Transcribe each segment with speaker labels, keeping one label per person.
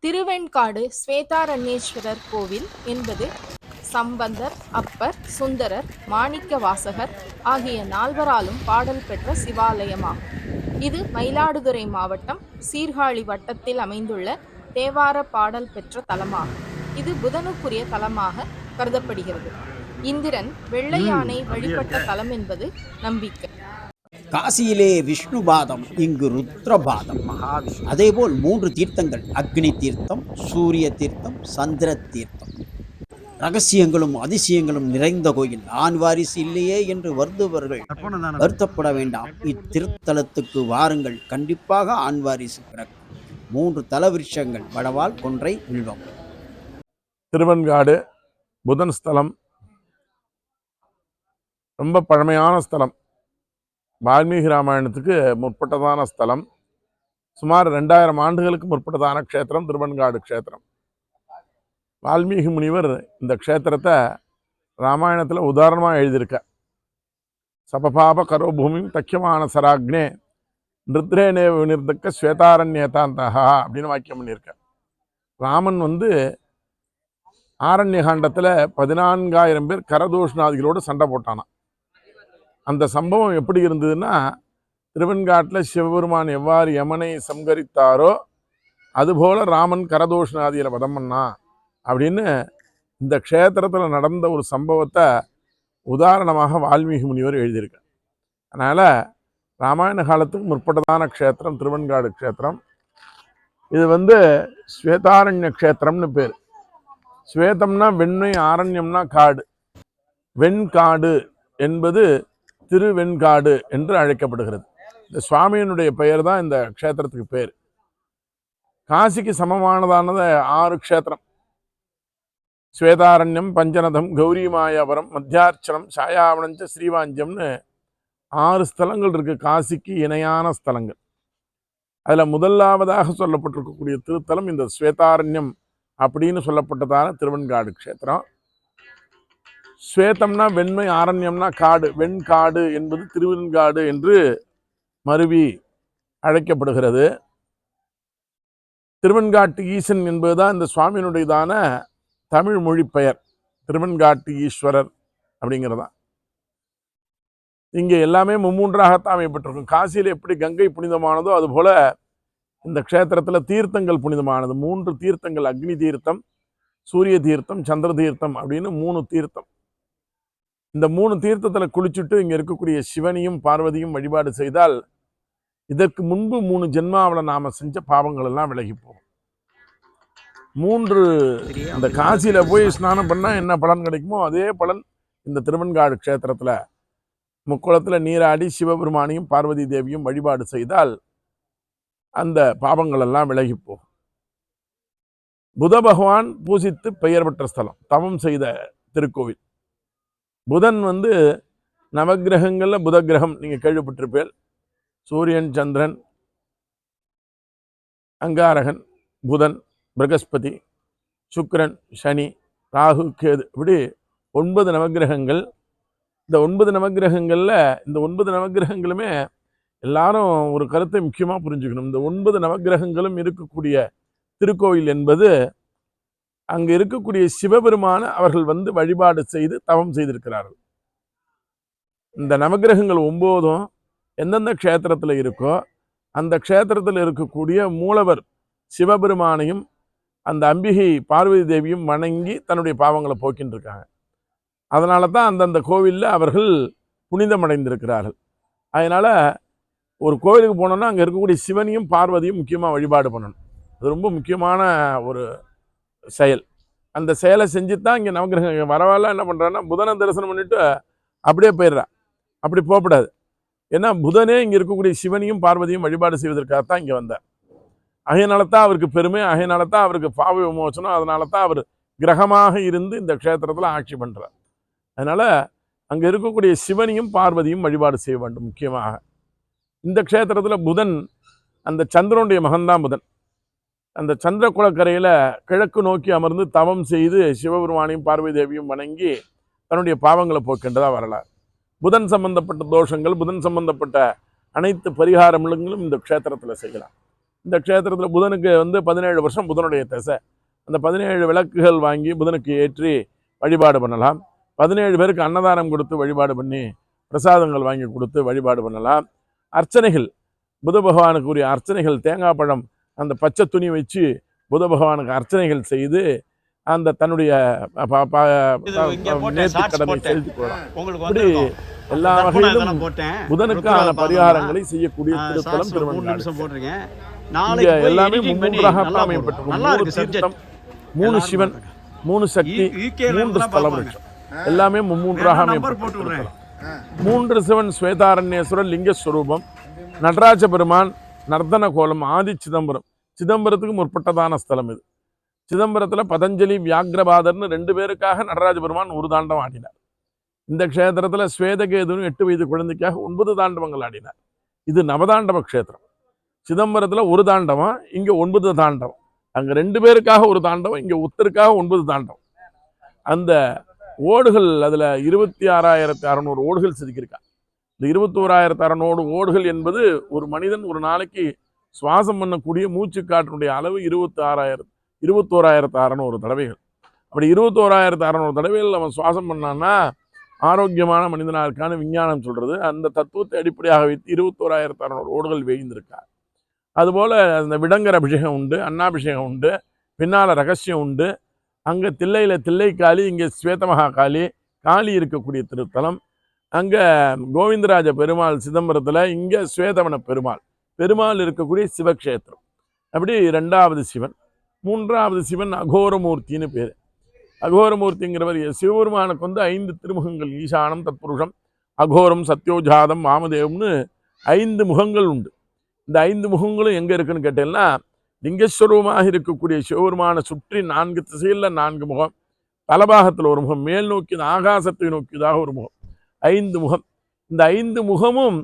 Speaker 1: திருவெண்காடு ஸ்வேதாரண்யேஸ்வரர் கோவில் என்பது சம்பந்தர், அப்பர், சுந்தரர், மாணிக்க வாசகர் ஆகிய நால்வராலும் பாடல் பெற்ற சிவாலயமாகும். இது மயிலாடுதுறை மாவட்டம் சீர்காழி வட்டத்தில் அமைந்துள்ள தேவார பாடல் பெற்ற தலமாகும். இது புதனுக்குரிய தலமாக கருதப்படுகிறது. இந்திரன் வெள்ளை யானை வழிபட்ட தலம் என்பது நம்பிக்கை.
Speaker 2: காசியிலே விஷ்ணு பாதம், இங்கு ருத்ரபாதம். அதேபோல் 3 தீர்த்தங்கள், அக்னி தீர்த்தம், சூரிய தீர்த்தம், சந்திர தீர்த்தம். ரகசியங்களும் அதிசயங்களும் நிறைந்த கோயில். ஆண் வாரிசு இல்லையே என்று வருந்துவர்கள் வருத்தப்பட வேண்டாம். இத்திருத்தலத்துக்கு வாருங்கள், கண்டிப்பாக ஆண் வாரிசு பிறக்கும். 3 தலவிருஷங்கள், வடவால், கொன்றை, வில்வம்.
Speaker 3: திருவெண்காடு புதன் ஸ்தலம், ரொம்ப பழமையான ஸ்தலம். வால்மீகி ராமாயணத்துக்கு முற்பட்டதான ஸ்தலம். சுமார் 2000 ஆண்டுகளுக்கு முற்பட்டதான க்ஷேத்திரம் திருவெண்காடு க்ஷேத்திரம். வால்மீகி முனிவர் இந்த க்ஷேத்திரத்தை ராமாயணத்தில் உதாரணமாக எழுதியிருக்க. சபபாப கரோபூமி தக்கியமான சராக்னே நிருத்ரேனே வினிர்தக்க ஸ்வேதாரண்யேதாந்தகா அப்படின்னு வாக்கியம் பண்ணியிருக்க. ராமன் ஆரண்ய காண்டத்தில் 14,000 பேர் கரதூஷ்ணாதிகளோடு சண்டை போட்டானான். அந்த சம்பவம் எப்படி இருந்ததுன்னா, திருவெண்காட்டில் சிவபெருமான் எவ்வாறு யமனை சம்கரித்தாரோ அதுபோல் ராமன் கரதூஷ்ணாதிகளை வதம் பண்ணான் அப்படின்னு இந்த க்ஷேத்திரத்தில் நடந்த ஒரு சம்பவத்தை உதாரணமாக வால்மீகி முனிவர் எழுதியிருக்கார். அதனால் ராமாயண காலத்துக்கு முற்பட்டதான க்ஷேத்திரம் திருவெண்காடு க்ஷேத்திரம். இது ஸ்வேதாரண்ய க்ஷேத்திரம்னு பேர். ஸ்வேதம்னா வெண்மை, ஆரண்யம்னா காடு. வெண்காடு என்பது திருவெண்காடு என்று அழைக்கப்படுகிறது. இந்த சுவாமியினுடைய பெயர் தான் இந்த க்ஷேத்திரத்துக்கு பேர். காசிக்கு சமமானதானது 6 க்ஷேத்திரம். ஸ்வேதாரண்யம், பஞ்சநதம், கௌரி மாயாபுரம், மத்தியார்ச்சனம், சாயாவனஞ்ச, ஸ்ரீவாஞ்சம்னு 6 ஸ்தலங்கள் இருக்கு. காசிக்கு இணையான ஸ்தலங்கள். அதில் முதலாவதாக சொல்லப்பட்டிருக்கக்கூடிய திருத்தலம் இந்த ஸ்வேதாரண்யம் அப்படின்னு சொல்லப்பட்டதான திருவெண்காடு க்ஷேத்திரம். ஸ்வேதம்னா வெண்மை, ஆரண்யம்னா காடு. வெண்காடு என்பது திருவெண்காடு என்று மருவி அழைக்கப்படுகிறது. திருவெண்காட்டு ஈசன் என்பதுதான் இந்த சுவாமியினுடையதான தமிழ் மொழி பெயர். திருவெண்காட்டு ஈஸ்வரர் அப்படிங்கிறதான். இங்கே எல்லாமே மும்மூன்றாகத்தான் அமைப்பட்டிருக்கும். காசியில் எப்படி கங்கை புனிதமானதோ அதுபோல இந்த க்ஷேத்திரத்தில் தீர்த்தங்கள் புனிதமானது. 3 தீர்த்தங்கள், அக்னி தீர்த்தம், சூரிய தீர்த்தம், சந்திர தீர்த்தம் அப்படின்னு 3 தீர்த்தம். இந்த 3 தீர்த்தத்தில் குளிச்சுட்டு இங்கே இருக்கக்கூடிய சிவனையும் பார்வதியும் வழிபாடு செய்தால் இதற்கு முன்பு 3 ஜென்மாவில் நாம் செஞ்ச பாவங்கள் எல்லாம் விலகி போகும். 3 அந்த காசியில் போய் ஸ்நானம் பண்ணால் என்ன பலன் கிடைக்குமோ அதே பலன் இந்த திருவெண்காடு க்ஷேத்திரத்தில் முக்குளத்தில் நீராடி சிவபெருமானையும் பார்வதி தேவியும் வழிபாடு செய்தால் அந்த பாவங்கள் எல்லாம் விலகி போகும். புத பகவான் பூசித்து பெயர் பெற்ற ஸ்தலம், தவம் செய்த திருக்கோவில். புதன் நவகிரகங்களில் புத கிரகம் நீங்கள் கேள்விப்பட்டிருப்பேன். சூரியன், சந்திரன், அங்காரகன், புதன், பிரகஸ்பதி, சுக்கிரன், சனி, ராகு, கேது, இப்படி 9 நவகிரகங்கள். இந்த 9 நவகிரகங்களில் இந்த 9 நவகிரகங்களுமே எல்லாரும் ஒரு கருத்தை முக்கியமாக புரிஞ்சுக்கணும். இந்த 9 நவகிரகங்களும் இருக்கக்கூடிய திருக்கோயில் என்பது அங்கே இருக்கக்கூடிய சிவபெருமான அவர்கள் வழிபாடு செய்து தவம் செய்திருக்கிறார்கள். இந்த நவகிரகங்கள் 9ம் எந்தெந்த க்ஷேத்திரத்தில் இருக்கோ அந்த க்ஷேத்திரத்தில் இருக்கக்கூடிய மூலவர் சிவபெருமானையும் அந்த அம்பிகை பார்வதி தேவியும் வணங்கி தன்னுடைய பாவங்களை போக்கின்னு இருக்காங்க. அதனால தான் அந்தந்த கோவிலில் அவர்கள் புனிதமடைந்திருக்கிறார்கள். அதனால் ஒரு கோவிலுக்கு போனோன்னா அங்கே இருக்கக்கூடிய சிவனையும் பார்வதியும் முக்கியமாக வழிபாடு பண்ணணும். அது ரொம்ப முக்கியமான ஒரு செயல். அந்த செயலை செஞ்சு தான் இங்கே நவகிரகம் வரவாலாம் என்ன பண்ணுறான்னா புதனை தரிசனம் பண்ணிட்டு அப்படியே போயிடுறா. அப்படி போகக்கூடாது. ஏன்னா புதனே இங்கே இருக்கக்கூடிய சிவனையும் பார்வதியும் வழிபாடு செய்வதற்காகத்தான் இங்கே வந்தார். அதனால தான் அவருக்கு பெருமை, அதனால தான் அவருக்கு பாவ விமோசனம், அதனால தான் அவர் கிரகமாக இருந்து இந்த க்ஷேத்திரத்தில் ஆட்சி பண்ணுறார். அதனால் அங்கே இருக்கக்கூடிய சிவனையும் பார்வதியும் வழிபாடு செய்ய வேண்டும். முக்கியமாக இந்த க்ஷேத்திரத்தில் புதன் அந்த சந்திரனுடைய மகன்தான் புதன். அந்த சந்திர குளக்கரையில் கிழக்கு நோக்கி அமர்ந்து தவம் செய்து சிவபெருமானையும் பார்வதி தேவியும் வணங்கி தன்னுடைய பாவங்களை போக்கின்றதாக வரலாறு. புதன் சம்பந்தப்பட்ட தோஷங்கள், புதன் சம்பந்தப்பட்ட அனைத்து பரிகாரங்களும் இந்த க்ஷேத்திரத்தில் செய்யலாம். இந்த க்ஷேத்திரத்தில் புதனுக்கு 17 வருஷம் புதனுடைய திசை. அந்த 17 விளக்குகள் வாங்கி புதனுக்கு ஏற்றி வழிபாடு பண்ணலாம். 17 பேருக்கு அன்னதானம் கொடுத்து வழிபாடு பண்ணி பிரசாதங்கள் வாங்கி கொடுத்து வழிபாடு பண்ணலாம். அர்ச்சனைகள், புத பகவானுக்கு உரிய அர்ச்சனைகள், தேங்காய் பழம், அந்த பச்சை துணி வச்சு புத பகவானுக்கு அர்ச்சனைகள் செய்து அந்த தன்னுடைய நேர்த்திக்கடனை செலுத்திக் கொள்ளலாம். இப்படி எல்லா வகையிலும் புதனுக்கான பரிகாரங்களை செய்யக்கூடிய திருத்தலம் திருவெண்காடு. இங்க எல்லாமே மும்மூன்றாக அமையப்பட்டிருக்கும். 3 தீர்த்தம், 3 சிவன், 3 சக்தி, 3 ஸ்தல விருட்சம், எல்லாமே மும்மூன்றாக அமையப்பட்டிருக்கும். 3 சிவன் ஸ்வேதாரண்யேஸ்வரர் லிங்கஸ்வரூபம், நடராஜ பெருமான் நர்தன கோலம், ஆதி சிதம்பரம். சிதம்பரத்துக்கு முற்பட்டதான ஸ்தலம் இது. சிதம்பரத்தில் பதஞ்சலி, வியாக்ரபாதர்னு 2 பேருக்காக நடராஜ பெருமான் ஒரு தாண்டவம் ஆடினார். இந்த க்ஷேத்திரத்தில் ஸ்வேதகேதுன்னு 8 வயது குழந்தைக்காக 9 தாண்டவங்கள் ஆடினார். இது நவதாண்டவ க்ஷேத்திரம். சிதம்பரத்தில் ஒரு தாண்டவம், இங்கே 9 தாண்டவம். அங்கே 2 பேருக்காக ஒரு தாண்டவம், இங்கே ஒருத்தருக்காக 9 தாண்டவம். அந்த ஓடுகள், அதில் 26,600 ஓடுகள் செதுக்கியிருக்கா. இந்த 21,600 ஓடுகள் என்பது ஒரு மனிதன் ஒரு நாளைக்கு சுவாசம் பண்ணக்கூடிய மூச்சு காற்றினுடைய அளவு 21,600 தடவைகள். அப்படி 21,600 தடவைகள் அவன் சுவாசம் பண்ணான்னா ஆரோக்கியமான மனிதனாக இருக்கான்னு விஞ்ஞானம் சொல்றது. அந்த தத்துவத்தை அடிப்படையாக வைத்து 21,600 ஓடுகள் வேய்ந்திருக்கா. அதுபோல் அந்த விடங்கர் அபிஷேகம் உண்டு, அன்னாபிஷேகம் உண்டு, பின்னால் ரகசியம் உண்டு. அங்கே தில்லையில் தில்லைக்காளி, இங்கே ஸ்வேதமகா காளி, காளி இருக்கக்கூடிய திருத்தலம். அங்கே கோவிந்தராஜ பெருமாள் சிதம்பரத்தில், இங்கே ஸ்வேதவன பெருமாள், பெருமாள் இருக்கக்கூடிய சிவக்ஷேத்திரம். அப்படி 2வது சிவன். 3வது சிவன் அகோரமூர்த்தின்னு பேர். அகோரமூர்த்திங்கிறவர் சிவபெருமானுக்கு 5 திருமுகங்கள். ஈசானம், தத்புருஷம், அகோரம், சத்யோஜாதம், வாமதேவம்னு 5 முகங்கள் உண்டு. இந்த 5 முகங்களும் எங்கே இருக்குன்னு கேட்டீங்கன்னா, லிங்கஸ்வரூபமாக இருக்கக்கூடிய சிவபெருமானை சுற்றி 4 திசைகளில் 4 முகம், தலபாகத்தில் ஒரு முகம், மேல் நோக்கி ஆகாசத்தை நோக்கியதாக ஒரு முகம், 5 முகம். இந்த 5 முகமும்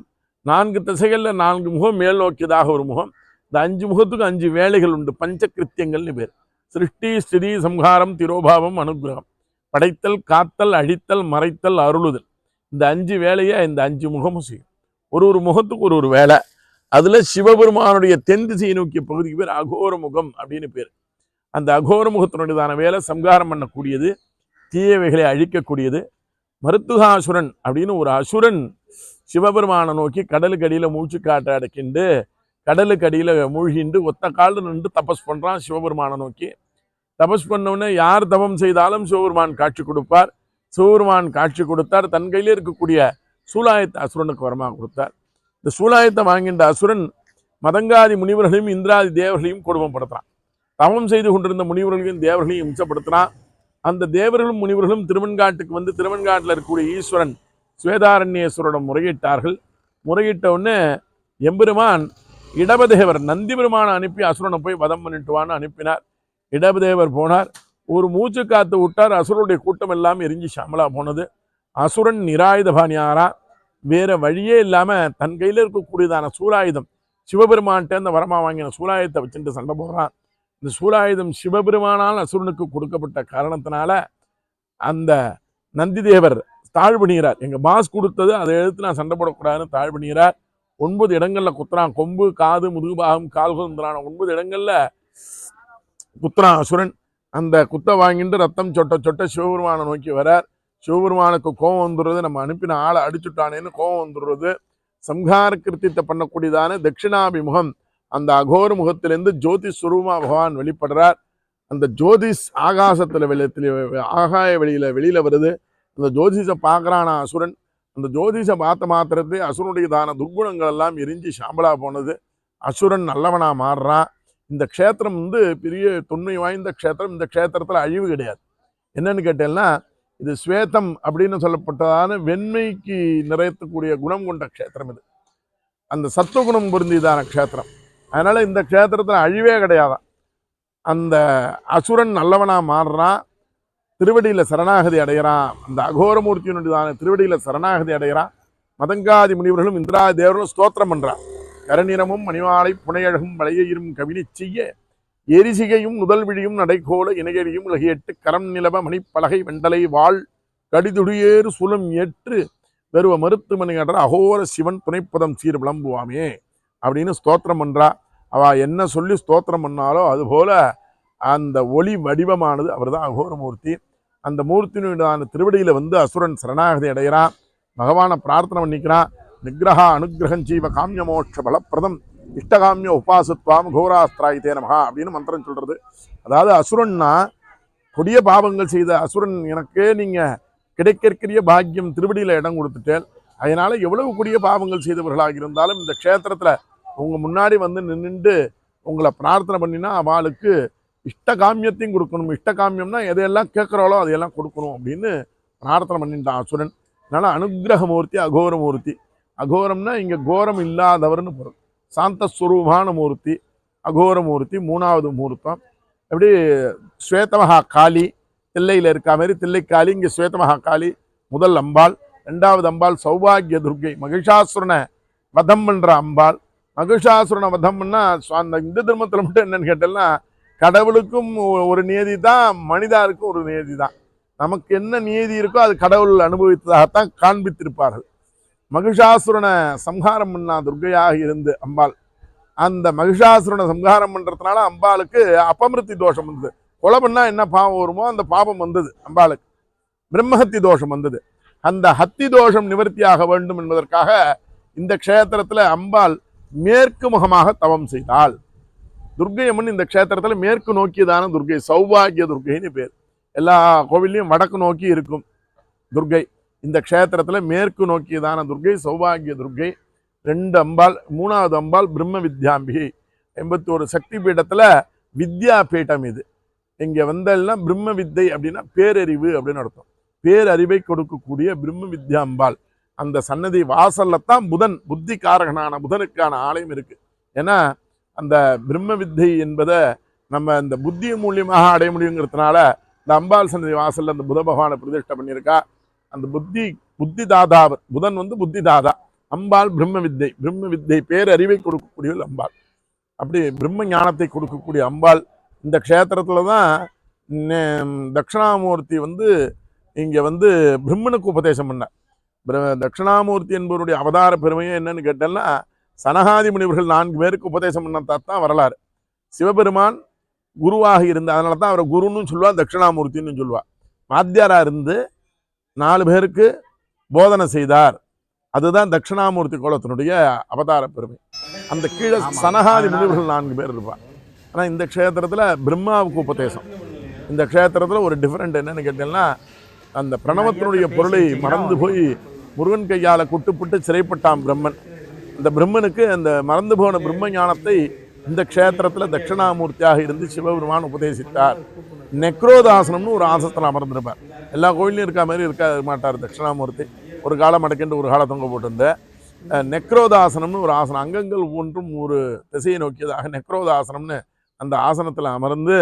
Speaker 3: 4 திசைகளில் 4 முகம், மேல் நோக்கியதாக ஒரு முகம். இந்த 5 முகத்துக்கு 5 வேலைகள் உண்டு. பஞ்சகிருத்தியங்கள்னு பேர். சிருஷ்டி, ஸ்திதி, சம்ஹாரம், திரோபாவம், அனுகிரகம். படைத்தல், காத்தல், அழித்தல், மறைத்தல், அருளுதல். இந்த 5 வேலையை இந்த 5 முகமும் செய்யும். ஒரு முகத்துக்கு ஒரு வேலை. அதுல சிவபெருமானுடைய தென் திசையை நோக்கிய பகுதிக்கு பேர் அகோர முகம் அப்படின்னு பேர். அந்த அகோர முகத்தினுடையதான வேலை சம்ஹாரம் பண்ணக்கூடியது, தீயவைகளை அழிக்கக்கூடியது. மருத்துகாசுரன் அப்படின்னு ஒரு அசுரன் சிவபெருமானை நோக்கி கடலுக்கு அடியில் மூச்சு காட்ட அடைக்கிண்டு கடலுக்கு அடியில் மூழ்கிண்டு ஒத்த காலில் நின்று தபஸ் பண்ணுறான் சிவபெருமானை நோக்கி. தபஸ் பண்ணவுடனே யார் தபம் செய்தாலும் சிவபெருமான் காட்சி கொடுப்பார். சிவபெருமான் காட்சி கொடுத்தார். தன் கையிலே இருக்கக்கூடிய சூலாயத்தை அசுரனுக்கு வரமாக கொடுத்தார். இந்த சூலாயத்தை வாங்கின்ற அசுரன் மதங்காதி முனிவர்களையும் இந்திராதி தேவர்களையும் கொடுமைப்படுத்துறான். தவம் செய்து கொண்டிருந்த முனிவர்களையும் தேவர்களையும் இம்சப்படுத்துறான். அந்த தேவர்களும் முனிவர்களும் திருவெண்காட்டுக்கு திருவெண்காட்டில் இருக்கக்கூடிய ஈஸ்வரன் ஸ்வேதாரண்யேஸ்வரிடம் முறையிட்டார்கள். முறையிட்ட உடனே எம்பெருமான் இடபதேவர் நந்தி பெருமானை அனுப்பி அசுரனை போய் வதம் பண்ணிட்டுவான்னு அனுப்பினார். இடபதேவர் போனார். ஒரு மூச்சு காத்து விட்டார். அசுரனுடைய கூட்டம் எல்லாம் எரிஞ்சு சாமலா போனது. அசுரன் நிராயுதபாணியாரா, வேற வழியே இல்லாம தன் கையில இருக்கக்கூடியதான சூலாயுதம், சிவபெருமான்கிட்ட அந்த வரமா வாங்கின சூலாயுதத்தை வச்சுட்டு சண்டை போடுறான். இந்த சூலாயுதம் சிவபெருமானால் அசுரனுக்கு கொடுக்கப்பட்ட காரணத்தினால அந்த நந்தி தேவர் தாழ்பணிகிறார். எங்க பாஸ் கொடுத்தது அதை எடுத்து நான் சண்டை போடக்கூடாதுன்னு தாழ்பணிகிறார். 9 இடங்கள்ல குத்துறான். கொம்பு, காது, முதுகுபாகம், கால்கள் 9 இடங்கள்ல குத்துறான் அசுரன். அந்த குத்த வாங்கிட்டு ரத்தம் சொட்ட சொட்ட சிவபெருமானை நோக்கி வரார். சிவபெருமானுக்கு கோபம் வந்துடுறது, நம்ம அனுப்பின ஆளை அடிச்சுட்டானேன்னு கோபம் வந்துடுறது. சம்ஹார கிருத்தியத்தை பண்ணக்கூடியதான தட்சிணாபிமுகம் அந்த அகோர முகத்திலிருந்து ஜோதிஷ் ஸ்வரூபமா பகவான் வெளிப்படுறார். அந்த ஜோதிஷ் ஆகாசத்துல ஆகாய வெளியில வருது. அந்த ஜோதிஷை பார்க்கறான அசுரன். அந்த ஜோதிஷை பார்த்த மாத்திரத்தை அசுரனுடையதான துர்குணங்கள் எல்லாம் எரிஞ்சு சாம்பலா போனது. அசுரன் நல்லவனா மாறுறான். இந்த க்ஷேத்திரம் பெரிய தொன்மை வாய்ந்த க்ஷேத்திரம். இந்த க்ஷேத்திரத்துல அழிவு கிடையாது. என்னன்னு கேட்டேன்னா, இது ஸ்வேதம் அப்படின்னு சொல்லப்பட்டதான வெண்மைக்கு நிறையக்கூடிய குணம் கொண்ட க்ஷேத்திரம். இது அந்த சத்துவகுணம் பொருந்தியதான க்ஷேத்திரம். அதனால இந்த க்ஷேத்திரத்துல அழிவே கிடையாதான். அந்த அசுரன் நல்லவனா மாறுறான். திருவடியில சரணாகதி அடைகிறான். அந்த அகோரமூர்த்தியினுடையதான திருவடியில சரணாகதி அடைகிறான். மதங்காதி முனிவர்களும் இந்திராதி தேவர்களும் ஸ்தோத்திரம் பண்றான். கரநிறமும் மணிவாளை புனையழகும் வளையையும் கவினி செய்ய எரிசிகையும் நுதல் விழியும் நடைகோல இணையடியும் உலகியெட்டு கரம் நிலவ மணிப்பலகை வெண்டலை வாழ் கடிதுடியேறு சுலம் ஏற்று வெறுவ மருத்துவமனை அடர அகோர சிவன் துணைப்பதம் சீர் விளம்புவாமே அப்படின்னு ஸ்தோத்திரம் பண்றா. அவள் என்ன சொல்லி ஸ்தோத்திரம் பண்ணாலோ அதுபோல அந்த ஒளி வடிவமானது அவர் தான் அகோரமூர்த்தி. அந்த மூர்த்தியினுடைய திருவடியில் வந்து அசுரன் சரணாகதி அடைகிறான், பகவானை பிரார்த்தனை பண்ணிக்கிறான். நிகிரகா அனுகிரகம் ஜீவ காமிய மோட்ச பலப்பிரதம் இஷ்டகாமிய உபாசத்வாம் கோராஸ்திராயித்தே நமகா அப்படின்னு மந்திரம் சொல்றது. அதாவது அசுரன்னா கொடிய பாவங்கள் செய்த அசுரன், எனக்கே நீங்க கிடைக்கக்கூடிய பாக்கியம் திருவடியில இடம் கொடுத்துட்டேன், அதனால எவ்வளவு கொடிய பாவங்கள் செய்தவர்களாக இருந்தாலும் இந்த க்ஷேத்திரத்துல உங்க முன்னாடி வந்து நின்று உங்களை பிரார்த்தனை பண்ணினா அவளுக்கு இஷ்ட காமியத்தையும் கொடுக்கணும். இஷ்ட காமியம்னா எதையெல்லாம் கேட்குறாளோ அதையெல்லாம் கொடுக்கணும் அப்படின்னு பிரார்த்தனை பண்ணிட்டான் அசுரன். அதனால அனுகிரகமூர்த்தி அகோரமூர்த்தி. அகோரம்னா இங்க கோரம் இல்லாதவர்னு பொருள். சாந்தஸ்வரூபான மூர்த்தி அகோரமூர்த்தி. மூணாவது மூர்த்தம் எப்படி ஸ்வேதமகா காளி, தில்லையில் இருக்கா மாதிரி தில்லைக்காளி, இங்கே ஸ்வேதமகா காளி முதல் அம்பாள். ரெண்டாவது அம்பாள் சௌபாகிய துர்க்கை, மகிஷாசுரனை வதம் பண்ற அம்பாள். மகிஷாசுரனை வதம் பண்ணா அந்த இந்து தர்மத்தில் மட்டும் என்னன்னு கேட்டேன்னா, கடவுளுக்கும் ஒரு நியதி தான், மனிதாருக்கும் ஒரு நியதி தான். நமக்கு என்ன நியதி இருக்கோ அது கடவுள் அனுபவித்ததாகத்தான் காண்பித்திருப்பார்கள். மகிஷாசுரனை சம்ஹாரம் பண்ணா துர்க்கையாக இருந்து அம்பாள். அந்த மகிஷாசுரனை சம்ஹாரம் பண்றதுனால அம்பாளுக்கு அபமிருத்தி தோஷம் வந்தது. கொலை பண்ணா என்ன பாவம் வருமோ அந்த பாவம் வந்தது அம்பாளுக்கு. பிரம்மஹத்தி தோஷம் வந்தது. அந்த ஹத்தி தோஷம் நிவர்த்தியாக வேண்டும் என்பதற்காக இந்த க்ஷேத்திரத்துல அம்பாள் மேற்கு முகமாக தவம் செய்தாள். துர்க்கை அம்மன் இந்த க்ஷேத்திரத்துல மேற்கு நோக்கியதான துர்க்கை, சௌபாகிய துர்க்கைன்னு பேர். எல்லா கோவில்லையும் வடக்கு நோக்கி இருக்கும் துர்க்கை. இந்த க்ஷேத்திரத்துல மேற்கு நோக்கியதான துர்க்கை சௌபாகிய துர்க்கை. ரெண்டு அம்பாள். மூணாவது அம்பாள் பிரம்ம வித்யாம்பிகை. 81 சக்தி பீடத்துல வித்யா பீடம் இது. இங்க வந்தெல்லாம் பிரம்ம வித்தை அப்படின்னா பேரறிவு அப்படின்னு அர்த்தம். பேரறிவை கொடுக்கக்கூடிய பிரம்ம வித்யா அம்பாள். அந்த சன்னதி வாசல்ல தான் புதன், புத்தி காரகனான புதனுக்கான ஆலயம் இருக்கு. ஏன்னா அந்த பிரம்ம வித்தை என்பதை நம்ம இந்த புத்தி மூலியமாக அடைய முடியுங்கிறதுனால இந்த அம்பாள் சன்னதி வாசல்ல அந்த புத பகவானை பிரதிஷ்டை பண்ணியிருக்கா. அந்த புத்தி தாதாவர், புதன் வந்து புத்தி தாதா, அம்பாள் பிரம்ம வித்தை. பிரம்ம வித்தை பேரறிவை கொடுக்கக்கூடிய அம்பாள். அப்படி பிரம்ம ஞானத்தை கொடுக்கக்கூடிய அம்பாள். இந்த க்ஷேத்திரத்துல தான் தட்சிணாமூர்த்தி வந்து இங்க வந்து பிரம்மனுக்கு உபதேசம் பண்ண. தட்சிணாமூர்த்தி என்பவருடைய அவதார பெருமையை என்னன்னு கேட்டேன்னா, சனகாதி முனிவர்கள் 4 பேருக்கு உபதேசம் பண்ணத்தான் வரலாறு. சிவபெருமான் குருவாக இருந்த, அதனால தான் அவரை குருன்னு சொல்லுவா, தட்சிணாமூர்த்தின்னு சொல்லுவா. மாத்தியாரா இருந்து 4 பேருக்கு போதனை செய்தார். அதுதான் தட்சிணாமூர்த்தி கோலத்தினுடைய அவதார பெருமை. அந்த கீழே சனகாதி முனிவர்கள் 4 பேர் இருப்பார். ஆனால் இந்த க்ஷேத்திரத்தில் பிரம்மாவுக்கு உபதேசம். இந்த க்ஷேத்திரத்தில் ஒரு டிஃப்ரெண்ட் என்னன்னு கேட்டீங்கன்னா, அந்த பிரணவத்தினுடைய பொருளை மறந்து போய் முருகன் கையால் குட்டுப்பட்டு சிறைப்பட்டான் பிரம்மன். அந்த பிரம்மனுக்கு அந்த மறந்து போன பிரம்ம ஞானத்தை இந்த க்ஷேத்திரத்தில் தட்சிணாமூர்த்தியாக இருந்து சிவபெருமான் உபதேசித்தார். நெக்ரோதாசனம்னு ஒரு ஆசனத்தில் அமர்ந்திருப்பார். எல்லா கோயிலையும் இருக்கா மாதிரி இருக்க மாட்டார் தட்சிணாமூர்த்தி. ஒரு காலம் அடக்கிண்டு ஒரு காலம் தொங்க போட்டிருந்த நெக்ரோதாசனம்னு ஒரு ஆசனம். அங்கங்கள் ஒன்றும் ஒரு திசையை நோக்கியதாக நெக்ரோதாசனம்னு அந்த ஆசனத்தில் அமர்ந்து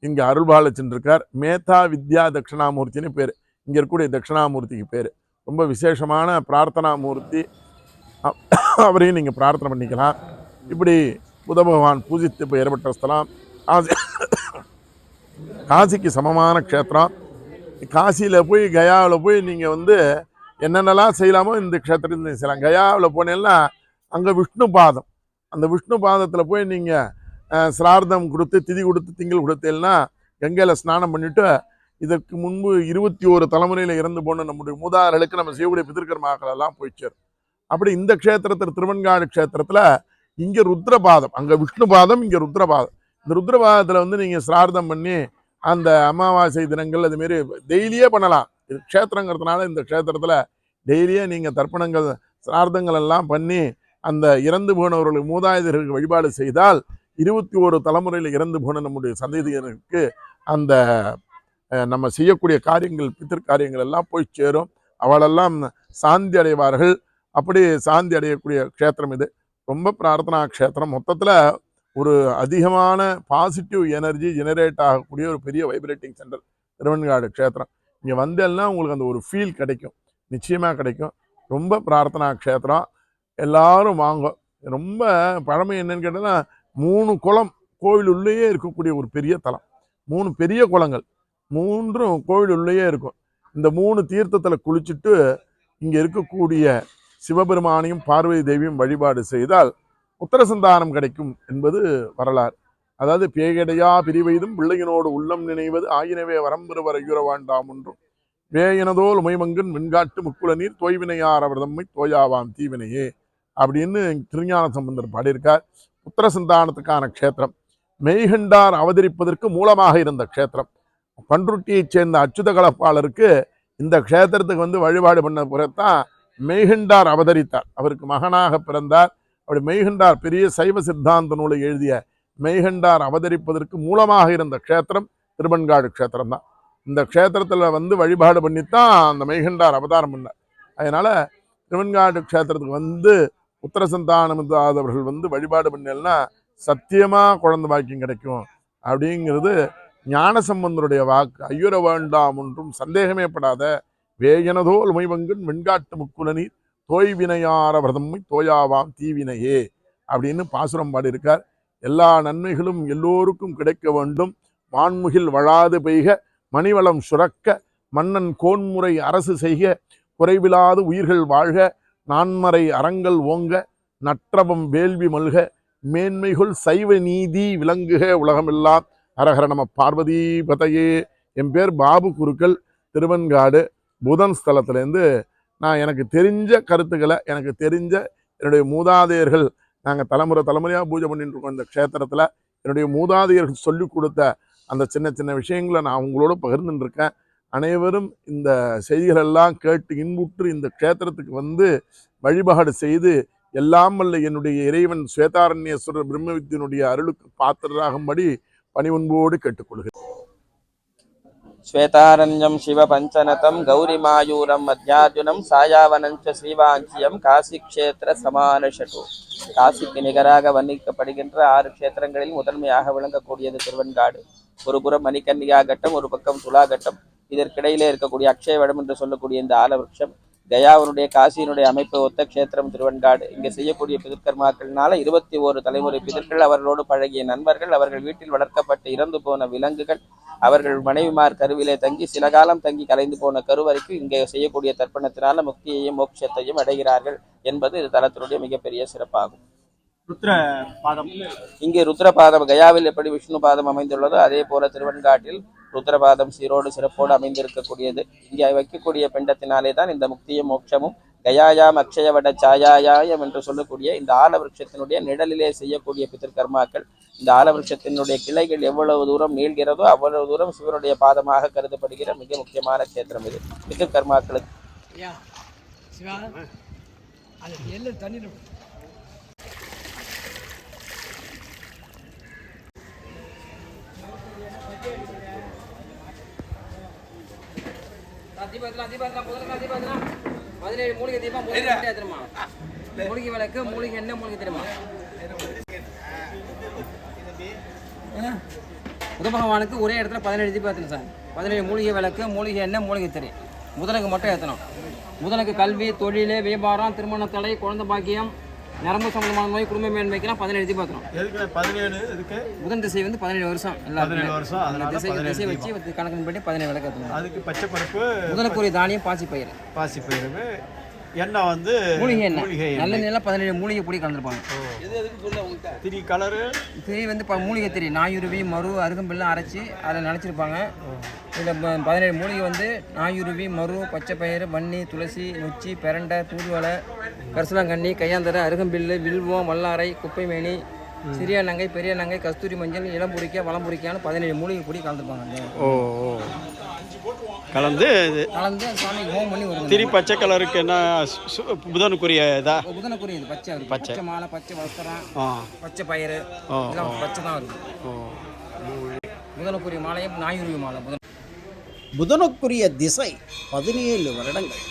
Speaker 3: இங்கே அருள்பால சென்றிருக்கார். மேதா வித்யா தட்சிணாமூர்த்தின்னு பேர். இங்கே இருக்கக்கூடிய தட்சிணாமூர்த்திக்கு பேர். ரொம்ப விசேஷமான பிரார்த்தனா மூர்த்தி. அவரையும் நீங்கள் பிரார்த்தனை பண்ணிக்கலாம். இப்படி புத பகவான் பூஜித்து இப்போ ஏற்பட்ட ஸ்தலம் காசிக்கு சமமான க்ஷேத்திரம். காசியில் போய் கயாவில் போய் நீங்கள் வந்து என்னென்னலாம் செய்யலாமோ இந்த க்ஷேத்திரத்தில் செய்யலாம். கயாவில் போனேன்னா அங்கே விஷ்ணு பாதம், அந்த விஷ்ணு பாதத்தில் போய் நீங்கள் சிரார்த்தம் கொடுத்து திதி கொடுத்து திங்கள் கொடுத்தேன்னா கங்கையில் ஸ்நானம் பண்ணிவிட்டு, இதற்கு முன்பு 21 தலைமுறையில் இறந்து போன நம்முடைய மூதாதையர்களுக்கு நம்ம செய்யக்கூடிய பிதிர்கர்மாக்கள் எல்லாம் போய் சேரும். அப்படி இந்த க்ஷேத்திரத்தில் திருவெண்காடு க்ஷேத்திரத்தில் இங்கே ருத்ரபாதம், அங்கே விஷ்ணு பாதம், இங்கே ருத்ரபாதம். இந்த ருத்ரபாதத்தில் வந்து நீங்கள் சிரார்த்தம் பண்ணி அந்த அமாவாசை தினங்கள் அதுமாரி டெய்லியே பண்ணலாம். இது க்ஷேத்திரங்கிறதுனால இந்த க்ஷேத்திரத்தில் டெய்லியே நீங்கள் தர்ப்பணங்கள் சிரார்த்தங்கள் எல்லாம் பண்ணி அந்த இறந்து போனவர்களுக்கு மூதாதையர்களுக்கு வழிபாடு செய்தால் 21 தலைமுறையில் இறந்து போன நம்முடைய சந்ததியினருக்கு அந்த நம்ம செய்யக்கூடிய காரியங்கள் பித்திருக்காரியங்கள் எல்லாம் போய் சேரும். அவளெல்லாம் சாந்தி அடைவார்கள். அப்படி சாந்தி அடையக்கூடிய க்ஷேத்திரம் இது. ரொம்ப பிரார்த்தனா க்ஷேத்திரம். மொத்தத்தில் ஒரு அதிகமான பாசிட்டிவ் எனர்ஜி ஜெனரேட் ஆகக்கூடிய ஒரு பெரிய வைப்ரேட்டிங் சென்டர் திருவெண்காடு க்ஷேத்திரம். இங்கே வந்தெல்லாம் உங்களுக்கு அந்த ஒரு ஃபீல் கிடைக்கும், நிச்சயமாக கிடைக்கும். ரொம்ப பிரார்த்தனா க்ஷேத்திரம். எல்லாரும் வாங்க. ரொம்ப பழமை என்னன்னு கேட்டோன்னா, 3 குளம் கோவில் உள்ளேயே இருக்கக்கூடிய ஒரு பெரிய தலம். 3 பெரிய குளங்கள், 3ம் கோவில் உள்ளேயே இருக்கும். இந்த 3 தீர்த்தத்தில் குளிச்சுட்டு இங்கே இருக்கக்கூடிய சிவபெருமானையும் பார்வதி தேவியும் வழிபாடு செய்தால் உத்தரசந்தானம் கிடைக்கும் என்பது வரலாறு. அதாவது பேயடையா பிரிவெய்தும் பிள்ளையினோடு உள்ளம் நினைவது ஆயினவே வரம்பெறுவர் ஐயுற வேண்டாம் ஒன்றும் வேயனதோல் உமைமங்கன் வெண்காட்டு முக்குல நீர் தோய்வினையார் அவர் தம்மை தோயாவாம் தீவினையே அப்படின்னு திருஞான சம்பந்தர் பாடியிருக்கார். உத்தரசந்தானத்துக்கான க்ஷேத்திரம், மெய்கண்டார் அவதரிப்பதற்கு மூலமாக இருந்த க்ஷேத்திரம். பன்ருட்டியைச் சேர்ந்த அச்சுத கலப்பாளருக்கு இந்த க்ஷேத்திரத்துக்கு வழிபாடு பண்ண பிறகுதான் மெய்கண்டார் அவதரித்தார். அவருக்கு மகனாக பிறந்தார். அப்படி மெய்கண்டார் பெரிய சைவ சித்தாந்த நூலை எழுதிய மெய்கண்டார் அவதரிப்பதற்கு மூலமாக இருந்த க்ஷேத்திரம் திருவெண்காடு க்ஷேத்திரம் தான். இந்த க்ஷேத்திரத்தில் வழிபாடு பண்ணித்தான் அந்த மெய்கண்டார் அவதாரம் பண்ணார். அதனால திருவெண்காடு க்ஷேத்திரத்துக்கு உத்தரசந்தானம் இல்லாதவர்கள் வழிபாடு பண்ணலன்னா சத்தியமா குழந்தை பாக்கியம் கிடைக்கும் அப்படிங்கிறது ஞானசம்பந்தருடைய வாக்கு. ஐயுற வேண்டாம் ஒன்றும் சந்தேகமே படாத வேயனதோல் உமைவங்கன் வெண்காட்டு முக்குல நீர் தோய்வினையார பிரதம்மை தோயாவாம் தீவினையே அப்படின்னு பாசுரம் பாடியிருக்கார். எல்லா நன்மைகளும் எல்லோருக்கும் கிடைக்க வேண்டும், வான்முகில் வளாது பெய்க மணிவளம் சுரக்க மன்னன் கோன்முறை அரசு செய்க குறைவிலாது உயிர்கள் வாழ்க நான்மறை அறங்கள் ஓங்க நற்றவம் வேள்வி மல்க மேன்மைகள் சைவ நீதி விளங்குக உலகமெல்லாம் அரஹர நம பார்வதி பதையே. என் பேர் பாபு குருக்கள், திருவெண்காடு புதன் ஸ்தலத்திலேருந்து நான் எனக்கு தெரிஞ்ச கருத்துக்களை, எனக்கு தெரிஞ்ச என்னுடைய மூதாதையர்கள், நாங்கள் தலைமுறையாக பூஜை பண்ணிட்டு இருக்கோம் இந்த க்ஷேத்திரத்தில், என்னுடைய மூதாதையர்கள் சொல்லிக் கொடுத்த அந்த சின்ன சின்ன விஷயங்களை நான் உங்களோட பகிர்ந்துருக்கேன். அனைவரும் இந்த செய்திகளெல்லாம் கேட்டு இன்புற்று இந்த க்ஷேத்திரத்துக்கு வழிபாடு செய்து எல்லாம் வல்ல என்னுடைய இறைவன் ஸ்வேதாரண்யேஸ்வரர் பிரம்மவித்தினுடைய அருளுக்கு பாத்திரராகும்படி பணிவன்போடு கேட்டுக்கொள்கிறேன்.
Speaker 4: ஸ்வேதாரண்யம் சிவ பஞ்சநதம் கௌரிமாயூரம் மத்யார்ஜுனம் சாயாவனஞ்ச ஸ்ரீவாஞ்சியம் காசி க்ஷேத்திர சமானஷட்டு. காசிக்கு நிகராக வர்ணிக்கப்படுகின்ற 6 க்ஷேத்திரங்களில் முதன்மையாக விளங்கக்கூடியது திருவெண்காடு. ஒரு புறம் மணிகன்னிகா கட்டம், ஒரு பக்கம் துலா கட்டம். இதற்கிடையிலே இருக்கக்கூடிய அக்ஷயவடம் என்று சொல்லக்கூடிய இந்த ஆலவிருஷம் கயாவினுடைய காசியினுடைய அமைப்பை ஒத்த க்ஷேத்திரம் திருவெண்காடு. இங்கே செய்யக்கூடிய பிதற்கர்மாக்கள்னால 21 தலைமுறை பிதர்கள், அவர்களோடு பழகிய நண்பர்கள், அவர்கள் வீட்டில் வளர்க்கப்பட்டு இறந்து போன விலங்குகள், அவர்கள் மனைவிமார் கருவிலே தங்கி சில காலம் தங்கி கலைந்து போன கருவறைக்கு இங்கே செய்யக்கூடிய தர்ப்பணத்தினால முக்தியையும் மோட்சத்தையும் அடைகிறார்கள் என்பது இது தலத்தினுடைய மிகப்பெரிய சிறப்பாகும்.
Speaker 5: ருத்ரபாதம்,
Speaker 4: இங்கே ருத்ரபாதம் கயாவில் எப்படி விஷ்ணு பாதம் அமைந்துள்ளதோ அதே போல திருவெண்காட்டில் ருத்ரபாதம் சீரோடு சிறப்போடு அமைந்திருக்கக்கூடியது. இங்கே வைக்கக்கூடிய பிண்டத்தினாலே தான் இந்த முக்தியும் மோட்சமும் கயாயாம் அக்ஷயவட சாயாயாயம் என்று சொல்லக்கூடிய இந்த ஆலவிருஷத்தினுடைய நிழலிலே செய்யக்கூடிய பிதற்கர்மாக்கள். இந்த ஆலவிருஷத்தினுடைய கிளைகள் எவ்வளவு தூரம் நீள்கிறதோ அவ்வளவு தூரம் சிவனுடைய பாதமாக கருதப்படுகிற மிக முக்கியமான கஷேத்திரம் இது பிதற்கர்மாக்களுக்கு.
Speaker 6: மூலிகை தீபம் தெரியுமா? மூலிகை விளக்கு, மூலிகை என்ன மூலிகை தெரியுமா? புத பகவானுக்கு ஒரே இடத்துல 17 தீபம் ஏற்றணும் சார். 17 மூலிகை விளக்கு, மூலிகை என்ன மூலிகை தெரியும். புதனுக்கு மட்டும் ஏற்றணும். புதனுக்கு கல்வி, தொழில், வியாபாரம், திருமண தடை, குழந்தை பாக்கியம், நரம்பு சம்பந்தமான நோய், குடும்ப மேன்மைக்கெல்லாம் 17 தீபம் ஏற்றணும். புதன் திசை 17 வருஷம். திசை வச்சு கணக்கு பண்ணி 17 விளக்கு ஏற்றணும்.
Speaker 5: அதுக்கு பச்சை பருப்பு,
Speaker 6: புதனுக்குரிய தானியம் பாசிப்பயிறு.
Speaker 5: எண்ணெய்
Speaker 6: மூலிகை எண்ணெய் நல்ல நிலை 17 மூலிகை பொடி கலந்துருப்பாங்க.
Speaker 5: திரி கலரு
Speaker 6: திரி மூலிகை திரி நாயுருவி, மரு, அருகம்பில்லாம் அரைச்சி அதில் நினச்சிருப்பாங்க. இதில் 17 மூலிகை நாயுருவி, மரு, பச்சைப்பயிறு, வன்னி, துளசி, நொச்சி, பெரண்டை, தூதுவளை, கரிசலாங்கண்ணி, கையாந்தரை, அருகம்பில்லு, வில்வம், வல்லாரை, குப்பைமேனி, சிறிய நங்கை, பெரிய நங்கை, கஸ்தூரி மஞ்சள், இளம்புரிக்கா, வளம்புரிக்கான்னு 17 மூலிகை பொடி கலந்துருப்பாங்க.
Speaker 5: கலந்து
Speaker 6: சாமி ஹோம் பண்ணி வரும்.
Speaker 5: திரி பச்சை கலருக்கு என்ன புதனுக்குரிய இதா?
Speaker 6: புதனுக்குரிய இது பச்சை. பச்சை மாலை, பச்சை வஸ்திரம், பச்சை பயிறு எல்லாம் பச்சை தான் இருக்கும். புதனுக்குரிய மாலையும் நாயுருவி மாலை.
Speaker 2: புதனுக்குரிய திசை 17 வருடங்கள்.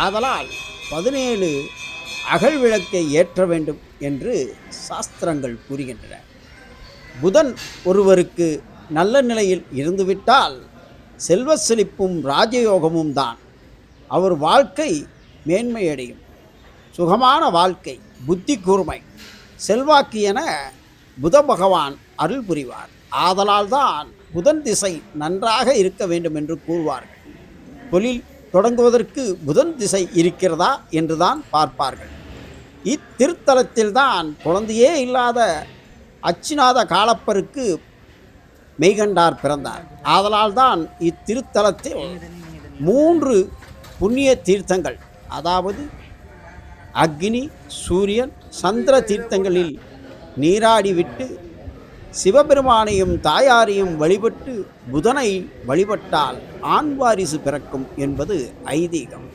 Speaker 2: ஆதலால் 17 அகல் விளக்கை ஏற்ற வேண்டும் என்று சாஸ்திரங்கள் கூறுகின்றன. புதன் ஒருவருக்கு நல்ல நிலையில் இருந்துவிட்டால் செல்வ செழிப்பும் ராஜயோகமும் தான். அவர் வாழ்க்கை மேன்மையடையும். சுகமான வாழ்க்கை, புத்தி கூர்மை, செல்வாக்கு என புத பகவான் அருள் புரிவார். ஆதலால் தான் புதன் திசை நன்றாக இருக்க வேண்டும் என்று கூறுவார்கள். தொழில் தொடங்குவதற்கு புதன் திசை இருக்கிறதா என்றுதான் பார்ப்பார்கள். இத்திருத்தலத்தில்தான் குழந்தையே இல்லாத அச்சுநாத காளப்பருக்கு மெய்கண்டார் பிறந்தார். ஆதலால் தான் இத்திருத்தலத்தில் 3 புண்ணிய தீர்த்தங்கள், அதாவது அக்னி, சூரியன், சந்திர தீர்த்தங்களில் நீராடிவிட்டு சிவபெருமானையும் தாயாரையும் வழிபட்டு புதனை வழிபட்டால் ஆண் வாரிசு பிறக்கும் என்பது ஐதீகம்.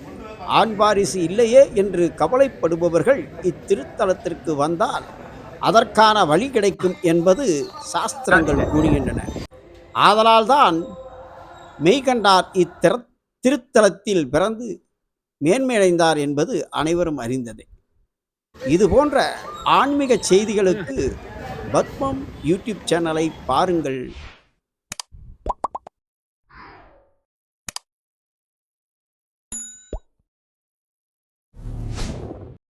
Speaker 2: ஆண் வாரிசு இல்லையே என்று கவலைப்படுபவர்கள் இத்திருத்தலத்திற்கு வந்தால் அதற்கான வழி கிடைக்கும் என்பது சாஸ்திரங்கள் கூறுகின்றன. ஆதலால்தான் மெய்கண்டார் திருத்தலத்தில் பிறந்து மேன்மையடைந்தார் என்பது அனைவரும் அறிந்ததே. இது போன்ற ஆன்மீக செய்திகளுக்கு பத்மம் யூடியூப் சேனலை பாருங்கள்.